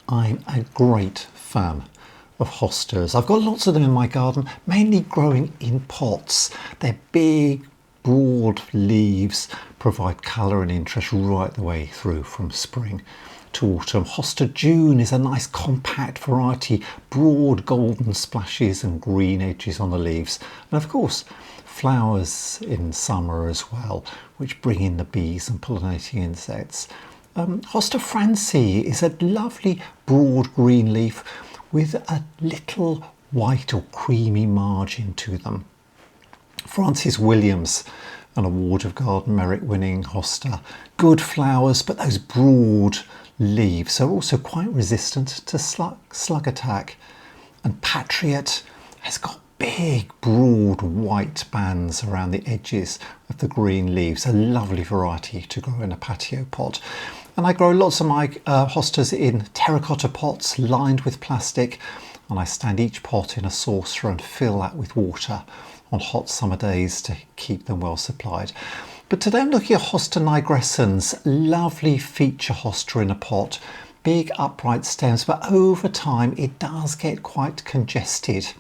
I'm a great fan of hostas. I've got lots of them in my garden, mainly growing in pots. Their big, broad leaves provide colour and interest right the way through from spring to autumn. Hosta June is a nice compact variety, broad golden splashes and green edges on the leaves. And of course, flowers in summer as well, which bring in the bees and pollinating insects. Hosta Franci is a lovely broad green leaf with a little white or creamy margin to them. Francis Williams, an Award of Garden Merit winning hosta. Good flowers, but those broad leaves are also quite resistant to slug attack. And Patriot has got big, broad white bands around the edges of the green leaves. A lovely variety to grow in a patio pot. And I grow lots of my hostas in terracotta pots lined with plastic, and I stand each pot in a saucer and fill that with water on hot summer days to keep them well supplied. But today I'm looking at Hosta nigrescens, lovely feature hosta in a pot, big upright stems, but over time it does get quite congested,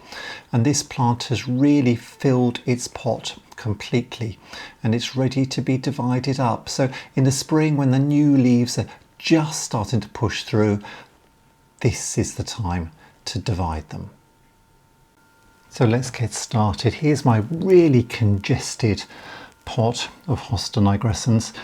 and this plant has really filled its pot completely and it's ready to be divided up. So in the spring, when the new leaves are just starting to push through, this is the time to divide them. So let's get started. Here's my really congested pot of Hosta nigrescens.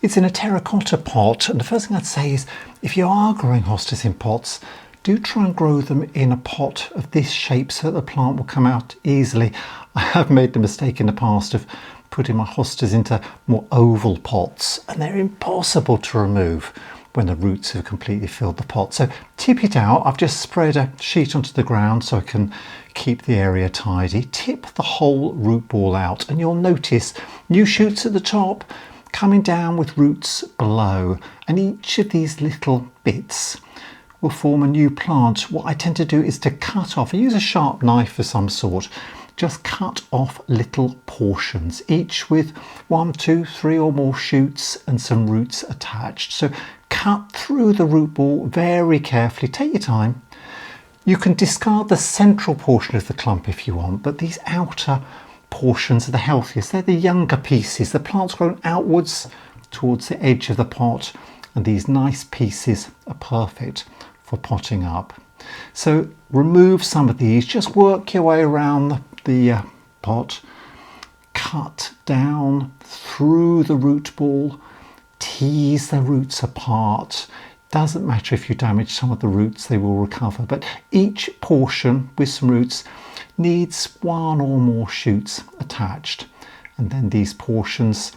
It's in a terracotta pot, and the first thing I'd say is if you are growing hostas in pots, do try and grow them in a pot of this shape so that the plant will come out easily. I have made the mistake in the past of putting my hostas into more oval pots, and they're impossible to remove when the roots have completely filled the pot. So tip it out. I've just spread a sheet onto the ground so I can keep the area tidy. Tip the whole root ball out, and you'll notice new shoots at the top coming down with roots below, and each of these little bits will form a new plant. What I tend to do is to cut off, I use a sharp knife of some sort, just cut off little portions, each with 1, 2, 3 or more shoots and some roots attached. So cut through the root ball very carefully, take your time. You can discard the central portion of the clump if you want, but these outer portions are the healthiest. They're the younger pieces. The plant's grown outwards towards the edge of the pot, and these nice pieces are perfect for potting up. So remove some of these, just work your way around the pot, cut down through the root ball, tease the roots apart. Doesn't matter if you damage some of the roots, they will recover, but each portion with some roots needs 1 or more shoots attached, and then these portions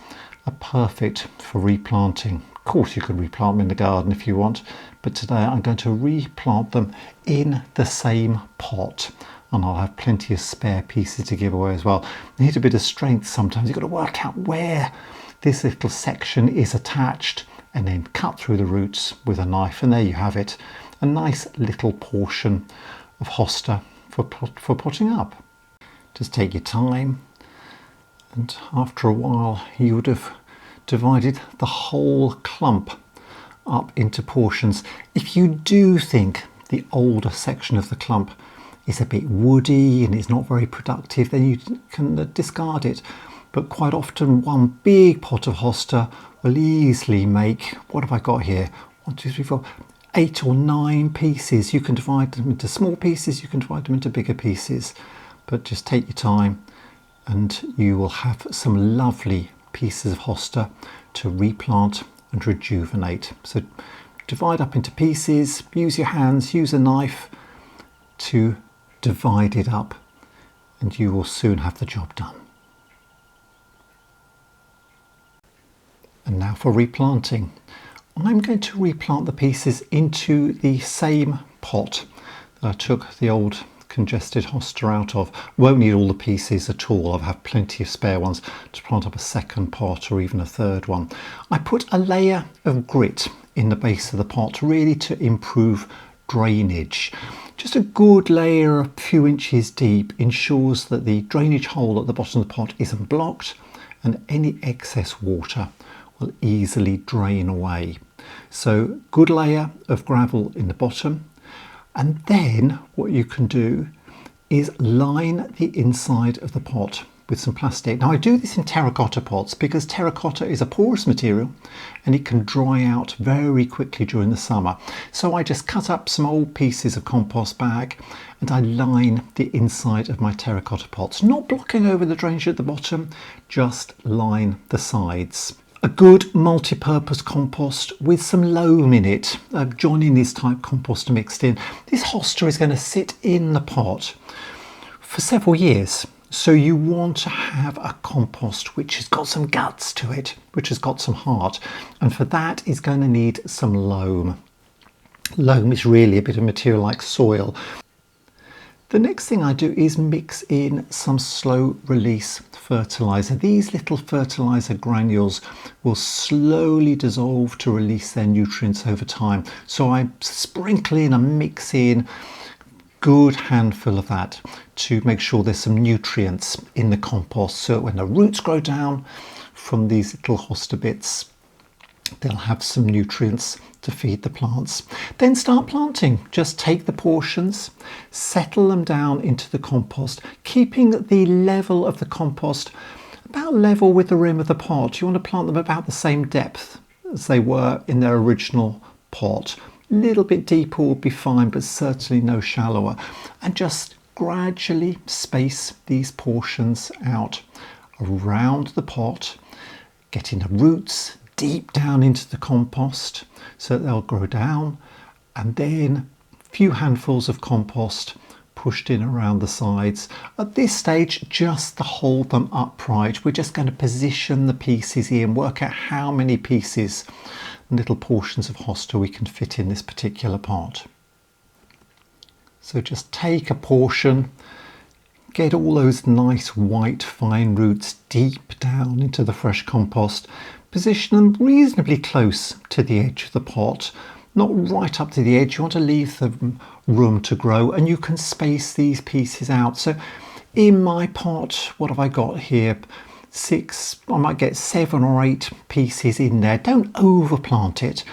are perfect for replanting. Of course you could replant them in the garden if you want, but today I'm going to replant them in the same pot, and I'll have plenty of spare pieces to give away as well. You need a bit of strength sometimes. You've got to work out where this little section is attached and then cut through the roots with a knife, and there you have it, a nice little portion of hosta for potting up. Just take your time, and after a while you would have divided the whole clump up into portions. If you do think the older section of the clump is a bit woody and is not very productive, then you can discard it. But quite often one big pot of hosta will easily make, what have I got here? 1, 2, 3, 4, 8 or 9 pieces. You can divide them into small pieces, you can divide them into bigger pieces, but just take your time and you will have some lovely pieces of hosta to replant and rejuvenate. So divide up into pieces, use your hands, use a knife to divide it up, and you will soon have the job done. And now for replanting. I'm going to replant the pieces into the same pot that I took the old congested hosta out of. Won't need all the pieces at all. I'll have plenty of spare ones to plant up a second pot or even a third one. I put a layer of grit in the base of the pot, really to improve drainage. Just a good layer a few inches deep ensures that the drainage hole at the bottom of the pot isn't blocked, and any excess water will easily drain away. So good layer of gravel in the bottom, and then what you can do is line the inside of the pot with some plastic. Now I do this in terracotta pots because terracotta is a porous material and it can dry out very quickly during the summer. So I just cut up some old pieces of compost bag and I line the inside of my terracotta pots, not blocking over the drainage at the bottom, just line the sides. A good multi-purpose compost with some loam in it, joining this type compost mixed in. This hosta is going to sit in the pot for several years. So you want to have a compost which has got some guts to it, which has got some heart. And for that is going to need some loam. Loam is really a bit of material like soil. The next thing I do is mix in some slow release fertilizer. These little fertilizer granules will slowly dissolve to release their nutrients over time. So I sprinkle in and mix in good handful of that to make sure there's some nutrients in the compost, so when the roots grow down from these little hosta bits, they'll have some nutrients to feed the plants. Then start planting. Just take the portions, settle them down into the compost, keeping the level of the compost about level with the rim of the pot. You want to plant them about the same depth as they were in their original pot. A little bit deeper would be fine, but certainly no shallower. And just gradually space these portions out around the pot, getting the roots deep down into the compost so that they'll grow down, and then a few handfuls of compost pushed in around the sides. At this stage, just to hold them upright, we're just going to position the pieces in, work out how many pieces, little portions of hosta we can fit in this particular pot. So just take a portion, get all those nice white fine roots deep down into the fresh compost, position them reasonably close to the edge of the pot, not right up to the edge. You want to leave the room to grow, and you can space these pieces out. So in my pot, what have I got here? I might get 7 or 8 pieces in there. Don't overplant it,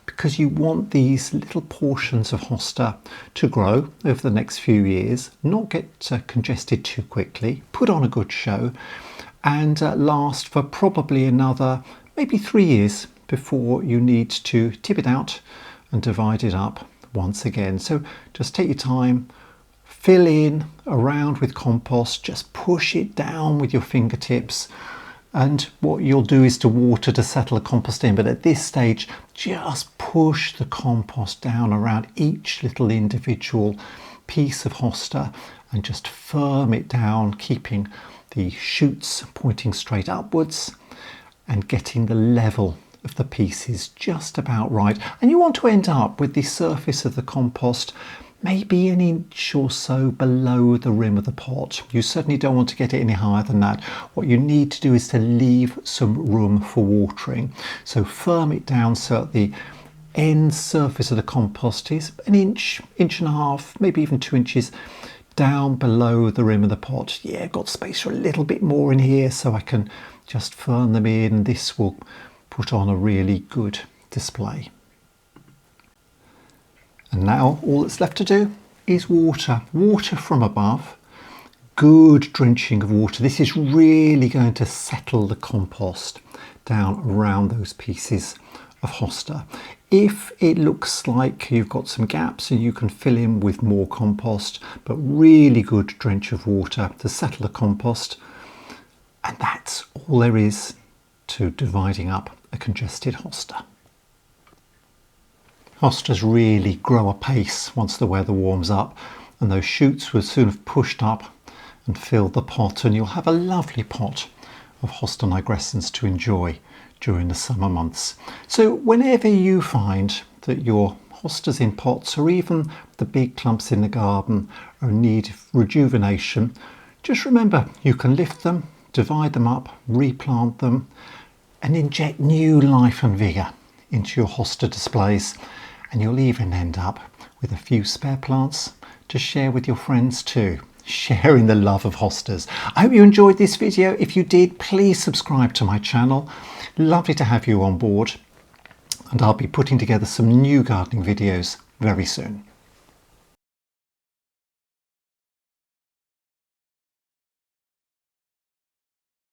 because you want these little portions of hosta to grow over the next few years, not get congested too quickly, put on a good show, and last for probably another maybe 3 years before you need to tip it out and divide it up once again. So just take your time, fill in around with compost, just push it down with your fingertips, and what you'll do is to water to settle the compost in, but at this stage just push the compost down around each little individual piece of hosta and just firm it down, keeping the shoots pointing straight upwards and getting the level of the pieces just about right. And you want to end up with the surface of the compost maybe an inch or so below the rim of the pot. You certainly don't want to get it any higher than that. What you need to do is to leave some room for watering. So firm it down so that the end surface of the compost is an inch, inch and a half, maybe even 2 inches down below the rim of the pot. Yeah, got space for a little bit more in here, so I can just firm them in. This will put on a really good display. And now all that's left to do is water. Water from above, good drenching of water. This is really going to settle the compost down around those pieces of hosta. If it looks like you've got some gaps, and you can fill in with more compost, but really good drench of water to settle the compost. And that's all there is to dividing up a congested hosta. Hostas really grow apace once the weather warms up, and those shoots will soon have pushed up and filled the pot, and you'll have a lovely pot of hosta nigrescens to enjoy during the summer months. So whenever you find that your hostas in pots, or even the big clumps in the garden, are in need of rejuvenation, just remember you can lift them, divide them up, replant them, and inject new life and vigour into your hosta displays. And you'll even end up with a few spare plants to share with your friends too. sharing the love of hostas. I hope you enjoyed this video. If you did, please subscribe to my channel. Lovely to have you on board, and I'll be putting together some new gardening videos very soon.